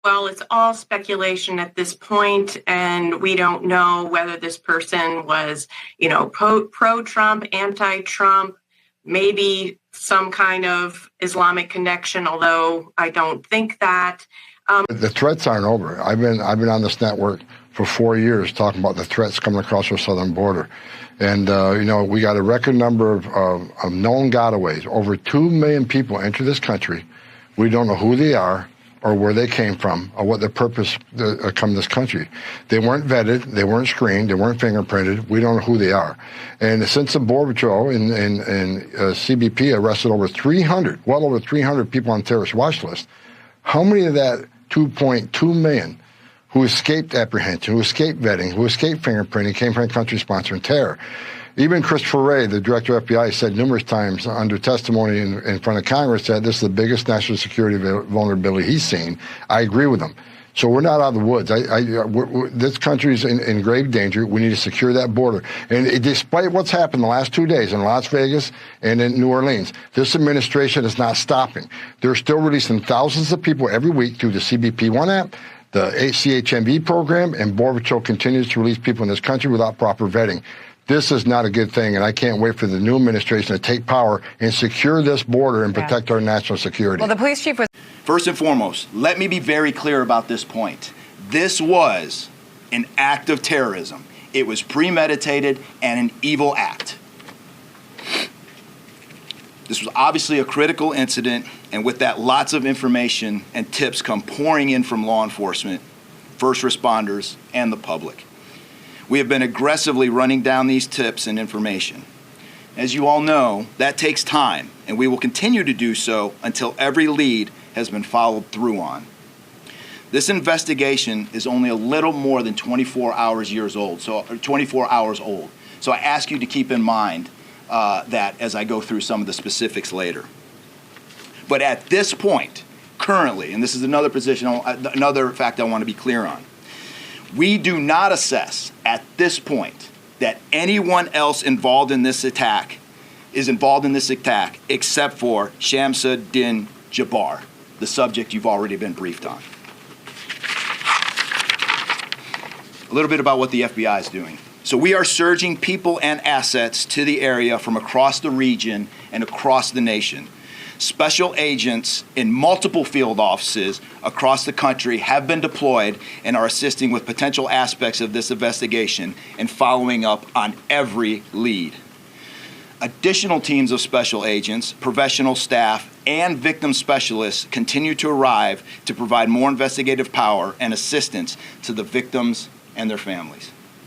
Well, it's all speculation at this point, and we don't know whether this person was, pro-Trump, anti-Trump, maybe some kind of Islamic connection, although I don't think that. The threats aren't over. I've been on this network for 4 years talking about the threats coming across our southern border. And, we got a record number of known gotaways. Over 2 million people enter this country. We don't know who they are or where they came from or what their purpose to come to this country. They weren't vetted. They weren't screened. They weren't fingerprinted. We don't know who they are. And since the Border Patrol and CBP arrested well over 300 people on terrorist watch list, how many of that 2.2 million who escaped apprehension, who escaped vetting, who escaped fingerprinting, came from a country sponsoring terror? Even Christopher Raia, the director of FBI, said numerous times under testimony in front of Congress that this is the biggest national security vulnerability he's seen. I agree with him. So we're not out of the woods. This country is in grave danger. We need to secure that border. And despite what's happened the last 2 days in Las Vegas and in New Orleans, this administration is not stopping. They're still releasing thousands of people every week through the CBP One app, the CHMV program, and Border Patrol continues to release people in this country without proper vetting. This is not a good thing, and I can't wait for the new administration to take power and secure this border and protect our national security. Well, the police chief was... First and foremost, let me be very clear about this point. This was an act of terrorism. It was premeditated and an evil act. This was obviously a critical incident, and with that, lots of information and tips come pouring in from law enforcement, first responders, and the public. We have been aggressively running down these tips and information. As you all know, that takes time, and we will continue to do so until every lead has been followed through on. This investigation is only a little more than 24 hours old. So I ask you to keep in mind that as I go through some of the specifics later. But at this point, currently, and this is another fact I want to be clear on, we do not assess at this point that anyone else involved in this attack except for Shamsud-Din Jabbar, the subject you've already been briefed on. A little bit about what the FBI is doing. So we are surging people and assets to the area from across the region and across the nation. Special agents in multiple field offices across the country have been deployed and are assisting with potential aspects of this investigation and following up on every lead. Additional teams of special agents, professional staff, and victim specialists continue to arrive to provide more investigative power and assistance to the victims and their families.